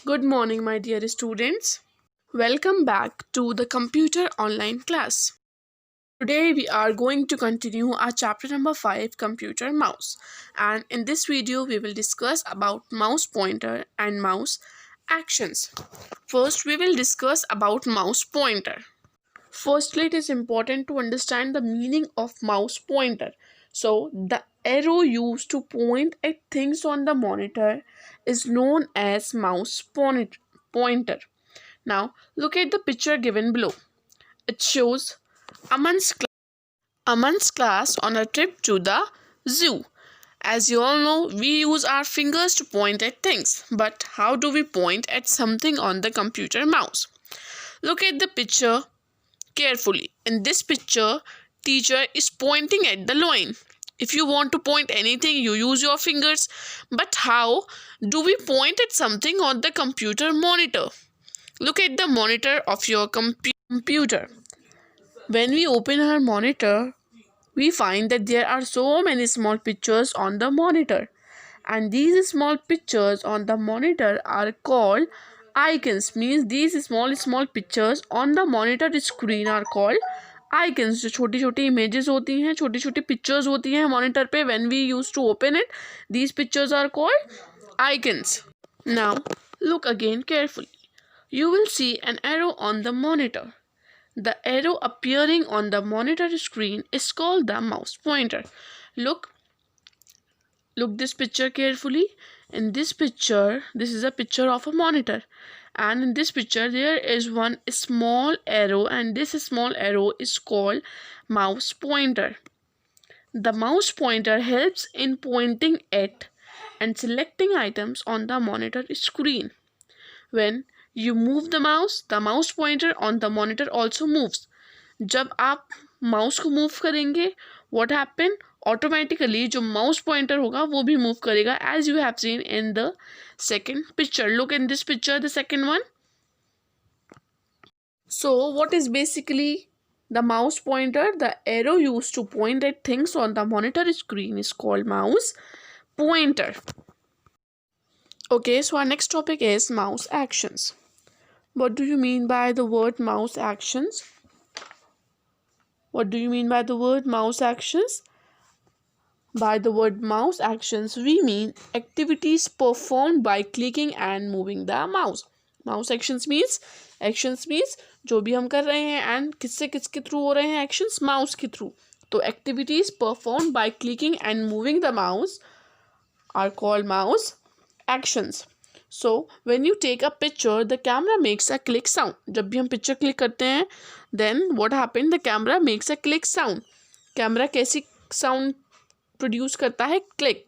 Good morning, my dear students. Welcome back to the computer online class. Today we are going to continue our chapter number 5, computer mouse. And in this video we will discuss about mouse pointer and mouse actions. First we will discuss about mouse pointer. Firstly, it is important to understand the meaning of mouse pointer. So, the arrow used to point at things on the monitor is known as mouse pointer. Now, look at the picture given below. It shows Aman's class on a trip to the zoo. As you all know, we use our fingers to point at things. But how do we point at something on the computer mouse? Look at the picture carefully. In this picture, teacher is pointing at the line. If you want to point anything, you use your fingers. But how do we point at something on the computer monitor? Look at the monitor of your computer. When we open our monitor, we find that there are so many small pictures on the monitor. And these small pictures on the monitor are called icons. Means these small pictures on the monitor screen are called icons. जो छोटी छोटी images होती हैं, छोटी छोटी pictures होती हैं monitor पे, when we used to open it, these pictures are called icons. Now look again carefully. You will see an arrow on the monitor. The arrow appearing on the monitor screen is called the mouse pointer. Look this picture carefully. In this picture, this is a picture of a monitor, and in this picture there is one small arrow, and this small arrow is called mouse pointer. The mouse pointer helps in pointing at and selecting items on the monitor screen. When you move the mouse pointer on the monitor also moves. जब आप mouse को move करेंगे, what happen? Automatically जो mouse pointer होगा वो भी move करेगा, as you have seen in the second picture. Look in this picture, the second one. So what is basically the mouse pointer? The arrow used to point at things on the monitor screen is called mouse pointer. Okay, so our next topic is mouse actions. What do you mean by the word mouse actions? What do you mean by the word mouse actions? By the word mouse actions, we mean activities performed by clicking and moving the mouse. Mouse actions means जो भी हम कर रहे हैं and किसके through हो रहे हैं actions? Mouse के through. तो activities performed by clicking and moving the mouse are called mouse actions. So when you take a picture, the camera makes a click sound. जब भी हम picture click करते हैं, then what happened? The camera makes a click sound. Camera कैसी sound produce करता है? Click.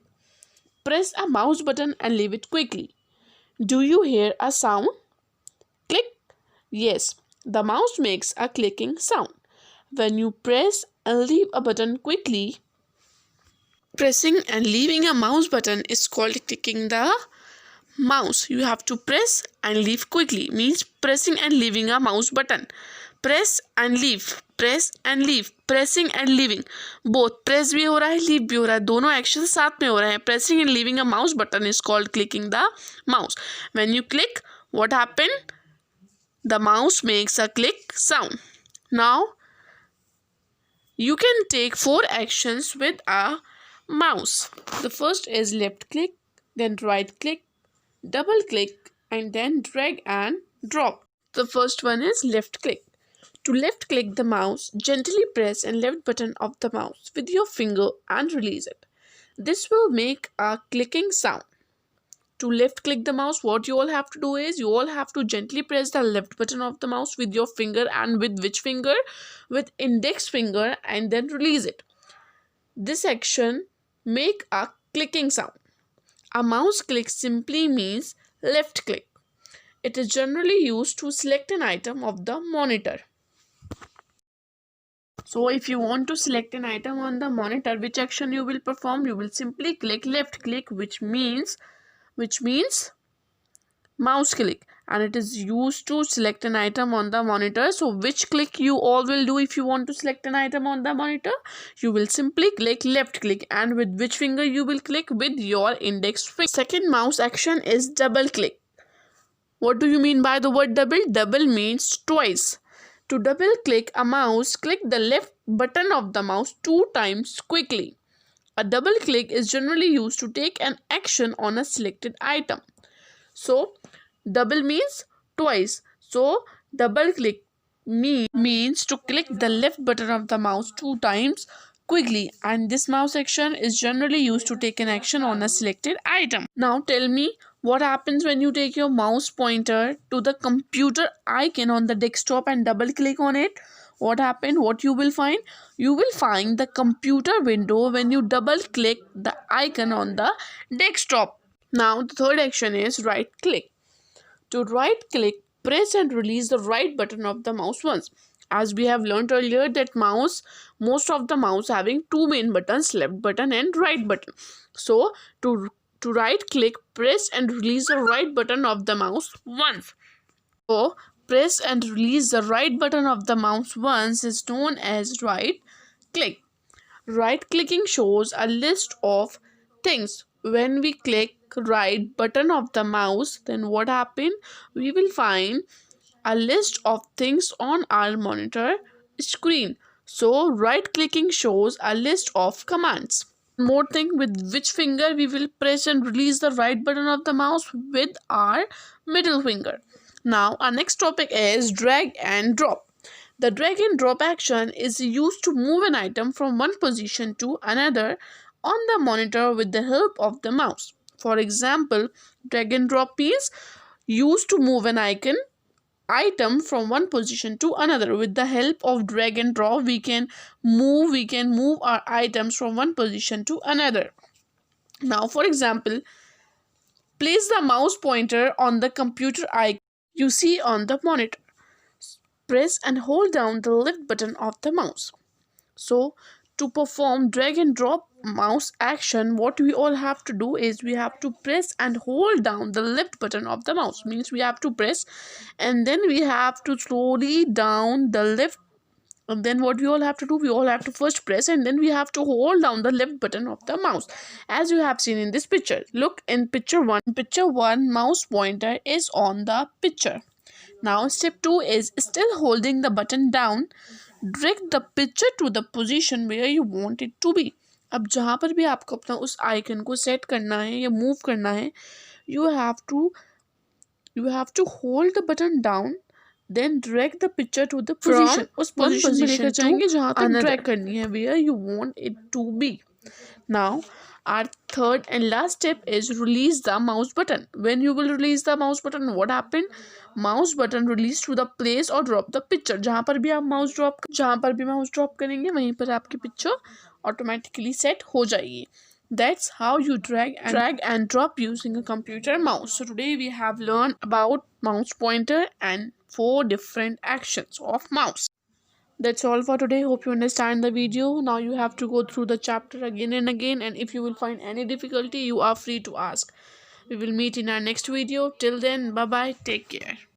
Press a mouse button and leave it quickly. Do you hear a sound? Click. Yes, the mouse makes a clicking sound. When you press and leave a button quickly, pressing and leaving a mouse button is called clicking the mouse. You have to press and leave quickly, means pressing and leaving a mouse button. Press and leave, press and leave, pressing and leaving. Both press भी हो रहा है, leave भी हो रहा है, दोनों action साथ में हो रहे हैं. Pressing and leaving a mouse button is called clicking the mouse. When you click, what happened? The mouse makes a click sound. Now you can take 4 actions with a mouse. The first is left click, then right click, double click, and then drag and drop. The first one is left click. To left click the mouse, gently press and left button of the mouse with your finger and release it. This will make a clicking sound. To left click the mouse, what you all have to do is you all have to gently press the left button of the mouse with your finger, and with which finger? With index finger, and then release it. This action make a clicking sound. A mouse click simply means left click. It is generally used to select an item of the monitor. So if you want to select an item on the monitor, which action you will perform? You will simply click left click, which means mouse click, and it is used to select an item on the monitor. So which click you all will do if you want to select an item on the monitor? You will simply click left click, and with which finger you will click? With your index finger. Second mouse action is double click. What do you mean by the word double? Double means twice. To double click a mouse, click the left button of the mouse 2 times quickly. A double click is generally used to take an action on a selected item. So, double means twice. So, double click means to click the left button of the mouse 2 times quickly, and this mouse action is generally used to take an action on a selected item. Now tell me what happens when you take your mouse pointer to the computer icon on the desktop and double click on it. What happened? What you will find? You will find the computer window when you double click the icon on the desktop. Now the third action is right click. To right click, press and release the right button of the mouse once. As we have learned earlier that most of the mouse having two main buttons, left button and right button. So to right click, press and release the right button of the mouse once. So press and release the right button of the mouse once is known as right click. Right clicking shows a list of things. When we click right button of the mouse, then what happen? We will find a list of things on our monitor screen. So right clicking shows a list of commands. More thing, with which finger we will press and release the right button of the mouse? With our middle finger. Now our next topic is drag and drop. The drag and drop action is used to move an item from one position to another on the monitor with the help of the mouse. For example, drag and drop means used to move an item from one position to another. With the help of drag and drop, we can move our items from one position to another. Now, for example, place the mouse pointer on the computer icon you see on the monitor. Press and hold down the left button of the mouse. So to perform drag and drop mouse action, what we all have to do is we have to press and hold down the left button of the mouse. Means we have to press and then we have to slowly down the left. And then what we all have to do, we all have to first press and then we have to hold down the left button of the mouse, as you have seen in this picture. Look in picture 1. Picture 1, mouse pointer is on the picture. Now step 2 is still holding the button down. Drag the picture to the position where you want it to be. अब जहाँ पर भी आपको अपना उस icon को set करना है या मूव करना है, you have to hold the button down, then drag the picture to the position. उस position में लेकर जाएंगे जहाँ तक drag करनी है, where you want it to be. Now our third and last step is release the mouse button. When you will release the mouse button, what happened? Mouse button release to the place or drop the picture. जहाँ पर भी आप mouse drop करेंगे वहीं पर आपकी picture automatically set हो जाएगी. That's how you drag and drop using a computer mouse. So today we have learned about mouse pointer and 4 different actions of mouse. That's all for today. Hope you understand the video. Now you have to go through the chapter again and again, and if you will find any difficulty, you are free to ask. We will meet in our next video. Till then, bye bye. Take care.